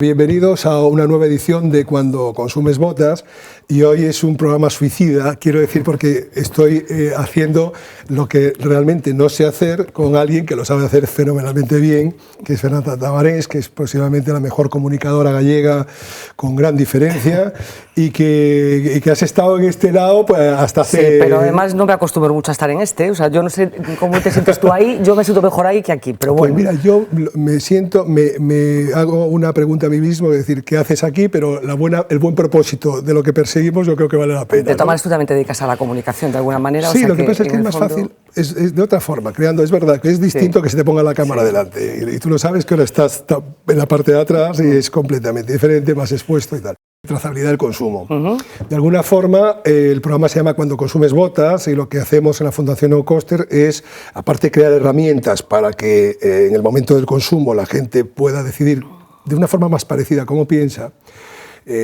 Bienvenidos a una nueva edición de Cuando Consumes Botas, y hoy es un programa suicida, quiero decir, porque estoy haciendo lo que realmente no sé hacer con alguien que lo sabe hacer fenomenalmente bien, que es Fernanda Tavares, que es posiblemente la mejor comunicadora gallega con gran diferencia y que has estado en este lado pues, hasta hace... Sí, pero además no me acostumbro mucho a estar en este, o sea, yo no sé cómo te sientes tú ahí, yo me siento mejor ahí que aquí, pero bueno. Pues mira, yo me hago una pregunta a mí mismo, es decir, ¿qué haces aquí? Pero el buen propósito de lo que perseguimos yo creo que vale la pena. De todas maneras, tú también te dedicas a la comunicación de alguna manera. Sí, o sea lo que pasa es que es más fácil, es de otra forma, creando, es verdad, que es distinto que se te ponga la cámara delante, y tú lo sabes que ahora estás en la parte de atrás y es completamente diferente, más expuesto y tal. Trazabilidad del consumo. De alguna forma, el programa se llama Cuando Consumes Botas, y lo que hacemos en la Fundación No Coster es, aparte de crear herramientas para que en el momento del consumo la gente pueda decidir de una forma más parecida a cómo piensa,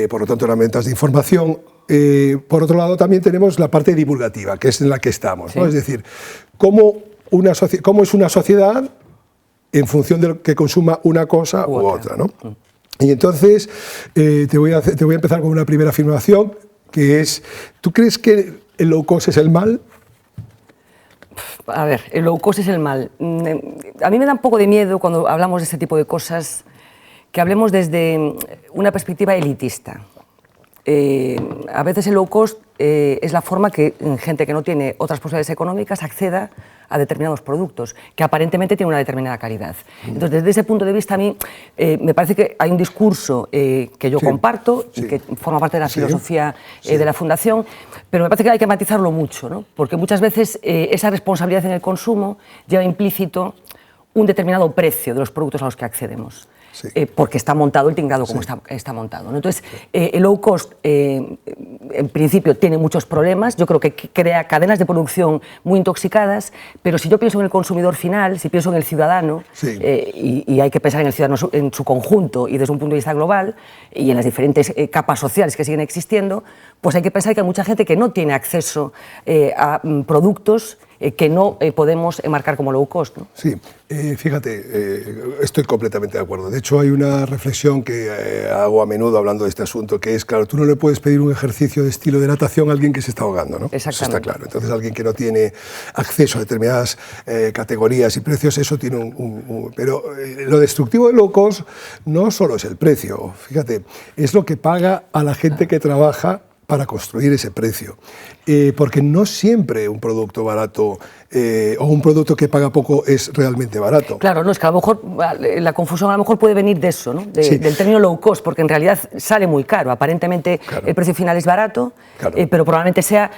por lo tanto herramientas de información. Por otro lado también tenemos la parte divulgativa, que es en la que estamos, ¿no? Es decir, cómo es una sociedad en función de lo que consuma una cosa u otra, ¿no? Y entonces te voy a empezar con una primera afirmación, que es, ¿tú crees que el low cost es el mal? A ver, el low cost es el mal. A mí me da un poco de miedo cuando hablamos de este tipo de cosas, que hablemos desde una perspectiva elitista. A veces el low cost es la forma que gente que no tiene otras posibilidades económicas acceda a determinados productos, que aparentemente tienen una determinada calidad. Entonces, desde ese punto de vista, a mí me parece que hay un discurso que yo comparto y que forma parte de la filosofía de la Fundación, pero me parece que hay que matizarlo mucho, ¿no? Porque muchas veces esa responsabilidad en el consumo lleva implícito un determinado precio de los productos a los que accedemos. Porque está montado el tinglado como está montado, ¿no? Entonces, el low cost, en principio, tiene muchos problemas. Yo creo que crea cadenas de producción muy intoxicadas, pero si yo pienso en el consumidor final, si pienso en el ciudadano, y hay que pensar en el ciudadano en su conjunto y desde un punto de vista global, y en las diferentes capas sociales que siguen existiendo, pues hay que pensar que hay mucha gente que no tiene acceso a productos que no podemos enmarcar como low cost, ¿no? Sí, fíjate, estoy completamente de acuerdo. De hecho, hay una reflexión que hago a menudo hablando de este asunto, que es, claro, tú no le puedes pedir un ejercicio de estilo de natación a alguien que se está ahogando, ¿no? Exactamente. Eso está claro. Entonces, alguien que no tiene acceso a determinadas categorías y precios, eso tiene Pero lo destructivo del low cost no solo es el precio, fíjate, es lo que paga a la gente que trabaja para construir ese precio, porque no siempre un producto barato o un producto que paga poco es realmente barato. Claro, no, es que a lo mejor la confusión a lo mejor puede venir de eso, ¿no? Del término low cost, porque en realidad sale muy caro. Aparentemente el precio final es barato, pero probablemente sea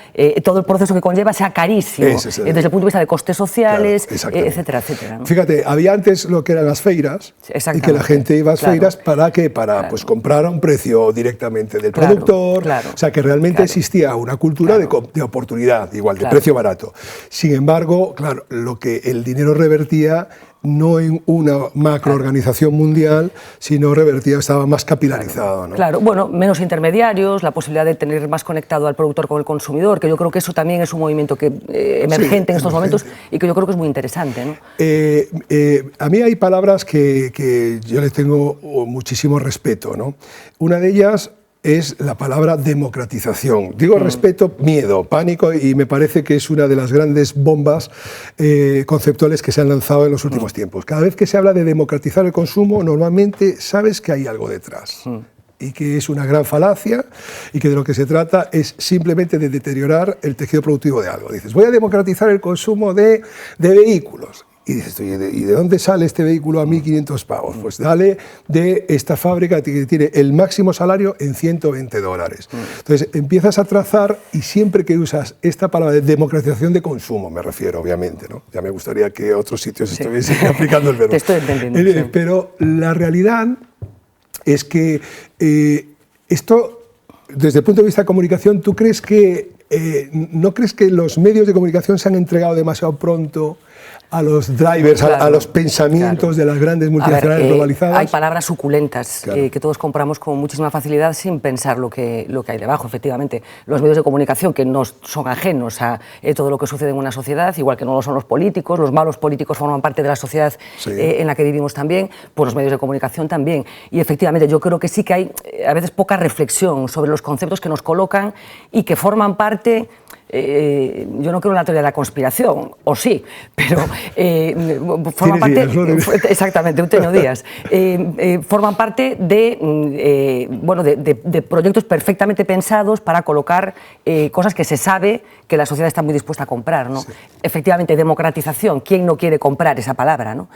todo el proceso que conlleva sea carísimo, desde el punto de vista de costes sociales, etcétera, etcétera, ¿no? Fíjate, había antes lo que eran las feiras, y que la gente iba a las feiras para pues comprar a un precio directamente del productor, o sea que realmente existía una cultura de oportunidad, igual, de precio barato. Sin embargo, claro, lo que el dinero revertía no en una macroorganización mundial, sino estaba más capilarizado, ¿no? Claro, bueno, menos intermediarios, la posibilidad de tener más conectado al productor con el consumidor, que yo creo que eso también es un movimiento emergente en estos momentos y que yo creo que es muy interesante, ¿no? A mí hay palabras que yo les tengo muchísimo respeto, ¿no? Una de ellas es la palabra democratización. Digo respeto, miedo, pánico, y me parece que es una de las grandes bombas conceptuales que se han lanzado en los últimos tiempos. Cada vez que se habla de democratizar el consumo, normalmente sabes que hay algo detrás. Y que es una gran falacia, y que de lo que se trata es simplemente de deteriorar el tejido productivo de algo. Dices, voy a democratizar el consumo de vehículos. Y dices, ¿y de dónde sale este vehículo a 1.500 pavos? Pues dale de esta fábrica que tiene el máximo salario en $120. Entonces empiezas a trazar, y siempre que usas esta palabra de democratización de consumo, me refiero, obviamente, ¿no? Ya me gustaría que otros sitios estuviesen aplicando el verbo. Te estoy entendiendo. Pero la realidad es que esto, desde el punto de vista de comunicación, ¿tú crees que no crees que los medios de comunicación se han entregado demasiado pronto a los drivers, claro, a los pensamientos, claro, de las grandes multinacionales globalizadas. Hay palabras suculentas, claro, que todos compramos con muchísima facilidad sin pensar lo que hay debajo. Efectivamente, los medios de comunicación, que no son ajenos a todo lo que sucede en una sociedad, igual que no lo son los políticos, los malos políticos forman parte de la sociedad, sí, en la que vivimos también, pues los medios de comunicación también. Y efectivamente yo creo que sí que hay a veces poca reflexión sobre los conceptos que nos colocan y que forman parte. Yo no creo en la teoría de la conspiración, o sí, pero forman parte, exactamente, un teño días, forman parte de, bueno, de proyectos perfectamente pensados para colocar cosas que se sabe que la sociedad está muy dispuesta a comprar, ¿no? Sí. Efectivamente, democratización, ¿quién no quiere comprar esa palabra, ¿no?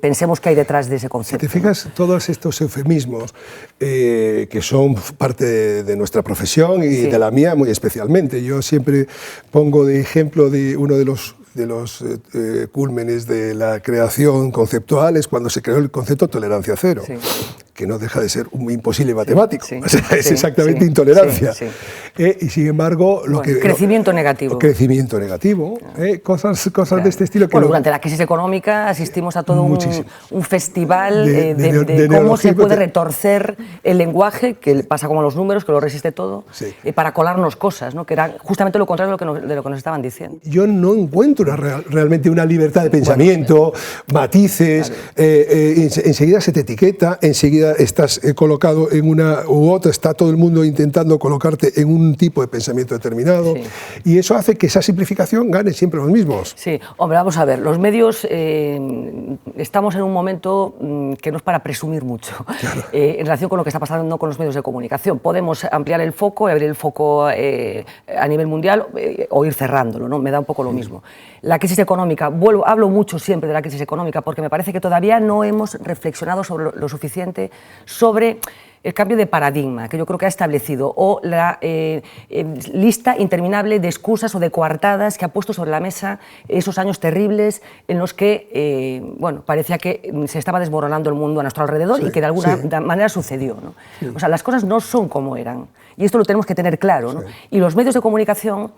Pensemos qué hay detrás de ese concepto. Si te fijas, todos estos eufemismos que son parte de nuestra profesión y, sí, de la mía muy especialmente, yo siempre pongo de ejemplo de uno de los cúlmenes de la creación conceptual es cuando se creó el concepto tolerancia cero, sí, que no deja de ser un imposible matemático, sí, o sea, es, sí, exactamente, sí, intolerancia. Sí, sí. Y sin embargo, crecimiento negativo. Crecimiento negativo, cosas claro, de este estilo. Bueno, durante la crisis económica asistimos a todo un festival de cómo se puede retorcer el lenguaje, que pasa como los números, que lo resiste todo, sí, para colarnos cosas, ¿no? Que era justamente lo contrario de lo que nos estaban diciendo. Yo no encuentro realmente una libertad de pensamiento, matices, claro, enseguida se te etiqueta, enseguida estás colocado en una u otra, está todo el mundo intentando colocarte en un tipo de pensamiento determinado, sí, y eso hace que esa simplificación gane siempre los mismos. Sí, hombre, vamos a ver, los medios estamos en un momento que no es para presumir mucho, claro, en relación con lo que está pasando con los medios de comunicación. Podemos ampliar el foco y abrir el foco a nivel mundial o ir cerrándolo, ¿no? Me da un poco lo mismo. La crisis económica, hablo mucho siempre de la crisis económica porque me parece que todavía no hemos reflexionado sobre lo suficiente sobre el cambio de paradigma que yo creo que ha establecido o la lista interminable de excusas o de coartadas que ha puesto sobre la mesa esos años terribles en los que bueno, parecía que se estaba desmoronando el mundo a nuestro alrededor, sí, y que de alguna manera sucedió, ¿no? Sí. O sea, las cosas no son como eran y esto lo tenemos que tener claro, ¿no? Sí. Y los medios de comunicación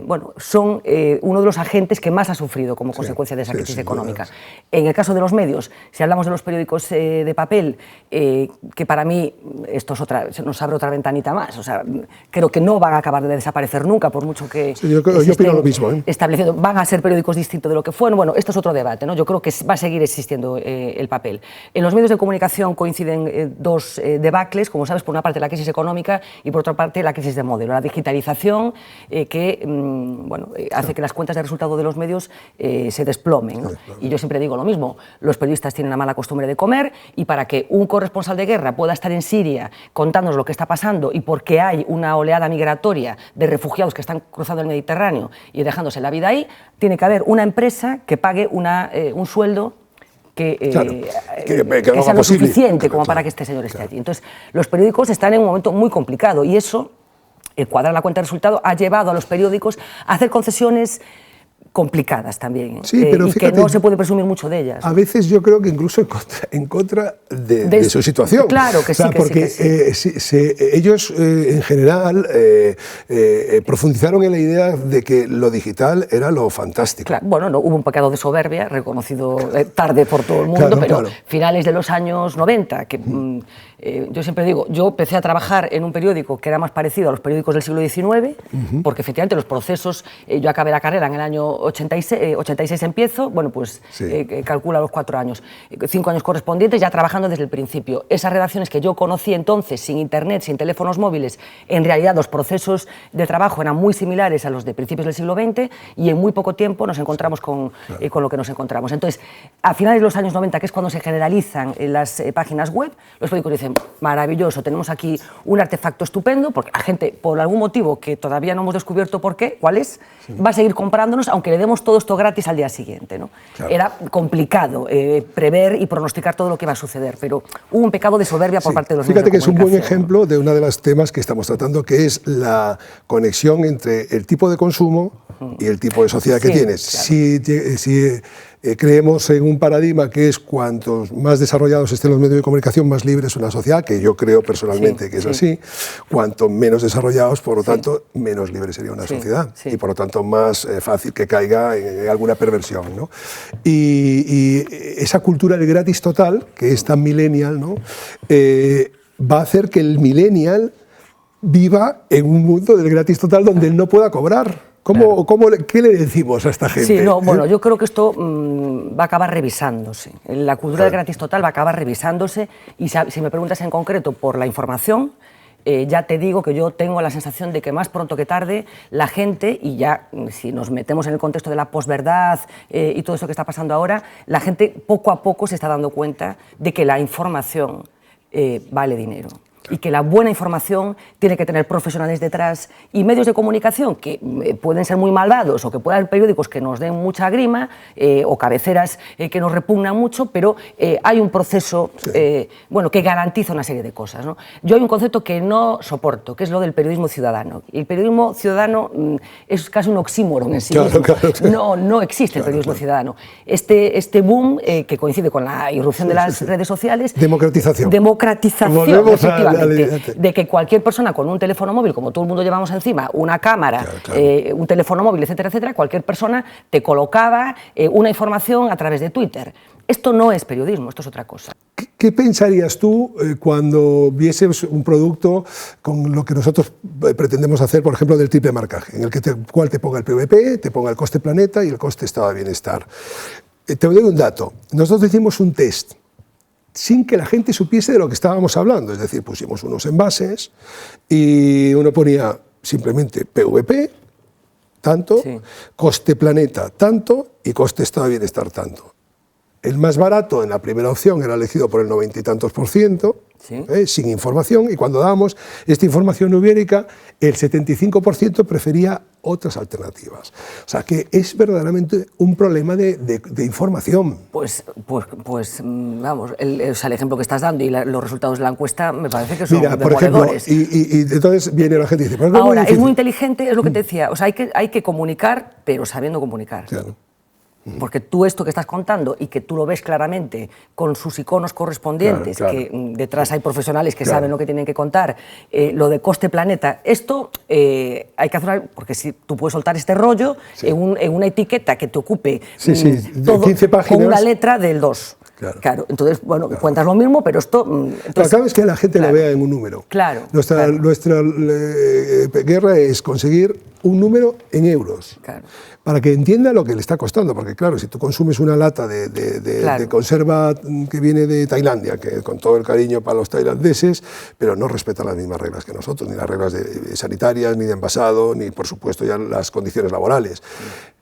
bueno, son uno de los agentes que más ha sufrido como consecuencia de esa crisis económica. En el caso de los medios, si hablamos de los periódicos de papel, que para mí esto es se nos abre otra ventanita más, o sea, creo que no van a acabar de desaparecer nunca, por mucho que sí, yo opino lo mismo, estableciendo, van a ser periódicos distintos de lo que fueron. Bueno, esto es otro debate, ¿no? Yo creo que va a seguir existiendo el papel. En los medios de comunicación coinciden dos debacles, como sabes, por una parte la crisis económica y por otra parte la crisis de modelo, la digitalización que bueno, hace que las cuentas de resultado de los medios se desplomen, ¿no? Sí, claro. Y yo siempre digo lo mismo, los periodistas tienen la mala costumbre de comer y para que un corresponsal de guerra pueda estar en Siria contándonos lo que está pasando y porque hay una oleada migratoria de refugiados que están cruzando el Mediterráneo y dejándose la vida ahí, tiene que haber una empresa que pague un sueldo que sea lo suficiente como para que este señor esté allí. Entonces, los periódicos están en un momento muy complicado y eso, el cuadrar la cuenta de resultado, ha llevado a los periódicos a hacer concesiones complicadas también, sí, pero y fíjate, que no se puede presumir mucho de ellas. A veces yo creo que incluso en contra de su situación. Claro que sí, o sea, porque ellos en general profundizaron en la idea de que lo digital era lo fantástico. Claro, bueno, no, hubo un pecado de soberbia reconocido tarde por todo el mundo, claro, pero claro, finales de los años 90, que yo siempre digo, yo empecé a trabajar en un periódico que era más parecido a los periódicos del siglo XIX, porque efectivamente los procesos, yo acabé la carrera en el año 86 empiezo, bueno, pues sí, calcula los 4 años, 5 años correspondientes ya trabajando desde el principio. Esas redacciones que yo conocí entonces, sin internet, sin teléfonos móviles, en realidad los procesos de trabajo eran muy similares a los de principios del siglo XX y en muy poco tiempo nos encontramos con lo que nos encontramos. Entonces, a finales de los años 90, que es cuando se generalizan las páginas web, los periódicos dicen, maravilloso, tenemos aquí un artefacto estupendo, porque la gente, por algún motivo que todavía no hemos descubierto por qué, cuál es, va a seguir comprándonos, aunque le demos todo esto gratis al día siguiente, ¿no? Claro. Era complicado prever y pronosticar todo lo que iba a suceder, pero hubo un pecado de soberbia por parte de los medios de comunicación. Fíjate que es un buen ejemplo de uno de los temas que estamos tratando, que es la conexión entre el tipo de consumo y el tipo de sociedad que tienes. Claro. Si creemos en un paradigma que es cuantos más desarrollados estén los medios de comunicación, más libre es una sociedad, que yo creo personalmente que es así. Cuanto menos desarrollados, por lo tanto, menos libre sería una sociedad y por lo tanto más fácil que caiga en alguna perversión, ¿no? Y esa cultura del gratis total, que es tan millennial, ¿no? Va a hacer que el millennial viva en un mundo del gratis total donde él no pueda cobrar. ¿Qué le decimos a esta gente? Sí, no, bueno, yo creo que esto va a acabar revisándose. La cultura del gratis total va a acabar revisándose y si me preguntas en concreto por la información, ya te digo que yo tengo la sensación de que más pronto que tarde la gente, y ya si nos metemos en el contexto de la posverdad y todo eso que está pasando ahora, la gente poco a poco se está dando cuenta de que la información vale dinero. Y que la buena información tiene que tener profesionales detrás y medios de comunicación que pueden ser muy malvados o que puedan haber periódicos que nos den mucha grima o cabeceras que nos repugnan mucho, pero hay un proceso bueno, que garantiza una serie de cosas, ¿no? Yo hay un concepto que no soporto, que es lo del periodismo ciudadano. Y el periodismo ciudadano es casi un oxímoron en sí mismo. No existe el periodismo ciudadano. Este boom que coincide con la irrupción de las redes sociales... Democratización, efectivamente. De que cualquier persona con un teléfono móvil, como todo el mundo llevamos encima, una cámara, un teléfono móvil, etcétera, etcétera, cualquier persona te colocaba una información a través de Twitter. Esto no es periodismo, esto es otra cosa. ¿Qué pensarías tú cuando vieses un producto con lo que nosotros pretendemos hacer, por ejemplo, del triple marcaje, en el cual te ponga el PVP, te ponga el coste planeta y el coste estado de bienestar? Te doy un dato. Nosotros hicimos un test sin que la gente supiese de lo que estábamos hablando. Es decir, pusimos unos envases y uno ponía simplemente PVP, tanto, coste planeta, tanto, y coste estado de bienestar, tanto. El más barato en la primera opción era elegido por el 90 y tantos %, sin información, y cuando dábamos esta información numérica, el 75% prefería otras alternativas. O sea, que es verdaderamente un problema de información. Pues vamos, el ejemplo que estás dando y los resultados de la encuesta me parece que son demoledores. Por ejemplo, y entonces viene la gente y dice... Ahora, es muy inteligente, es lo que te decía, o sea, hay que comunicar, pero sabiendo comunicar. Claro. Porque tú esto que estás contando y que tú lo ves claramente con sus iconos correspondientes, que detrás hay profesionales que saben lo que tienen que contar, lo de coste planeta, esto hay que hacer, porque si tú puedes soltar este rollo en una etiqueta que te ocupe todo 15 páginas, con una letra del 2. Claro, entonces, bueno, cuentas lo mismo, pero esto... Entonces, cada vez que la gente lo vea en un número. Nuestra guerra es conseguir un número en euros, para que entienda lo que le está costando, porque claro, si tú consumes una lata de conserva que viene de Tailandia, que con todo el cariño para los tailandeses, pero no respeta las mismas reglas que nosotros, ni las reglas sanitarias, ni de envasado, ni por supuesto ya las condiciones laborales.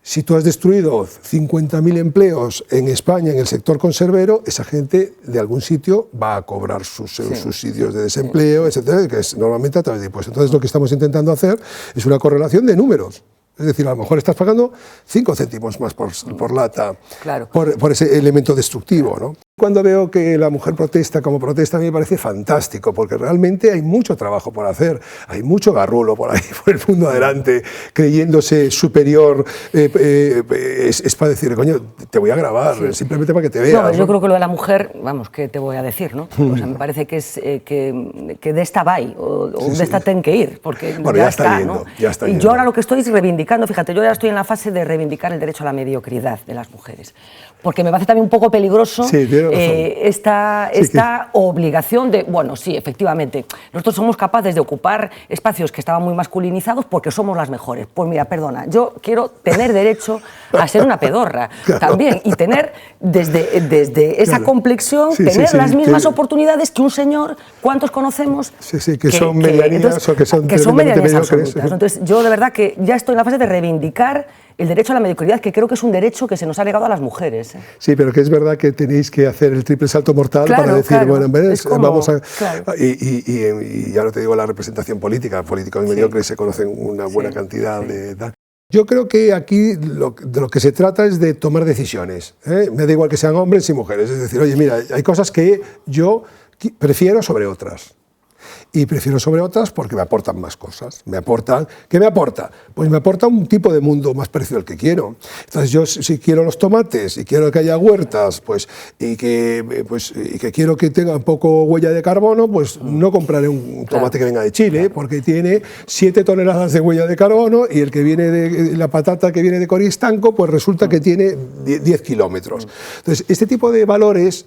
Si tú has destruido 50.000 empleos en España en el sector conservero, esa gente de algún sitio va a cobrar sus subsidios de desempleo, etcétera, que es normalmente a través de impuestos. Entonces lo que estamos intentando hacer es una correlación de números. Es decir, a lo mejor estás pagando 5 céntimos más por lata, por ese elemento destructivo, ¿no? Cuando veo que la mujer protesta como protesta, a mí me parece fantástico, porque realmente hay mucho trabajo por hacer, hay mucho garrulo por ahí, por el mundo adelante, creyéndose superior, es para decir, coño, te voy a grabar, simplemente para que te veas. No, yo creo que lo de la mujer, vamos, ¿qué te voy a decir, no? O sea, me parece que es que de esta va o de esta ten que ir, porque bueno, ya está yendo, ¿no? Ya está yendo. Yo ahora lo que estoy es reivindicando, fíjate, yo ya estoy en la fase de reivindicar el derecho a la mediocridad de las mujeres, porque me parece también un poco peligroso esta obligación de, bueno, sí, efectivamente, nosotros somos capaces de ocupar espacios que estaban muy masculinizados porque somos las mejores. Pues mira, perdona, yo quiero tener derecho a ser una pedorra también y tener desde esa complexión, tener las mismas oportunidades que un señor, ¿cuántos conocemos? Que son medianías o que son medianías absolutas. Entonces, yo de verdad que ya estoy en la fase de reivindicar el derecho a la mediocridad, que creo que es un derecho que se nos ha negado a las mujeres. Sí, pero que es verdad que tenéis que hacer el triple salto mortal para decir, bueno, en vez vamos a... Y ya no te digo la representación política, políticos mediocres se conocen una buena cantidad de... Yo creo que aquí de lo que se trata es de tomar decisiones. Me da igual que sean hombres y mujeres. Es decir, oye, mira, hay cosas que yo prefiero sobre otras. y prefiero sobre otras porque me aportan más cosas. ¿Qué me aporta? Pues me aporta un tipo de mundo más parecido al que quiero. Entonces yo si quiero los tomates y quiero que haya huertas y que quiero que tenga un poco huella de carbono, pues no compraré un tomate que venga de Chile porque tiene 7 toneladas de huella de carbono y el que viene de la patata que viene de Coristanco pues resulta que tiene 10 kilómetros. Entonces este tipo de valores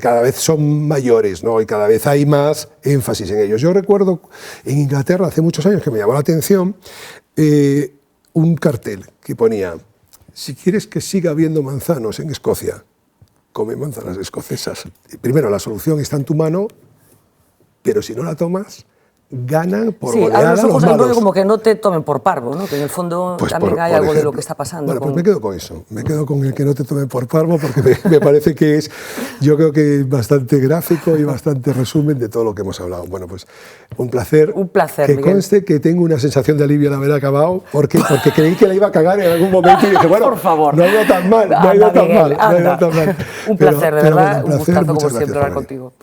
cada vez son mayores, ¿no? Y cada vez hay más énfasis en ellos. Yo recuerdo en Inglaterra hace muchos años que me llamó la atención un cartel que ponía: si quieres que siga habiendo manzanos en Escocia, come manzanas escocesas. Primero, la solución está en tu mano, pero si no la tomas, ganan por goleada los malos. Sí, como que no te tomen por parvo, ¿no? Que en el fondo pues también hay algo de lo que está pasando. Bueno, pues me quedo con eso, me quedo con el que no te tomen por parvo, porque me parece que es, yo creo que es bastante gráfico y bastante resumen de todo lo que hemos hablado. Bueno, pues un placer. Un placer, que Miguel. conste que tengo una sensación de alivio al haber acabado, porque creí que la iba a cagar en algún momento y dije, bueno, por favor. No ha ido tan mal, Anda, no ha ido tan Miguel, mal. Un placer, de verdad, un gustazo como siempre hablar contigo.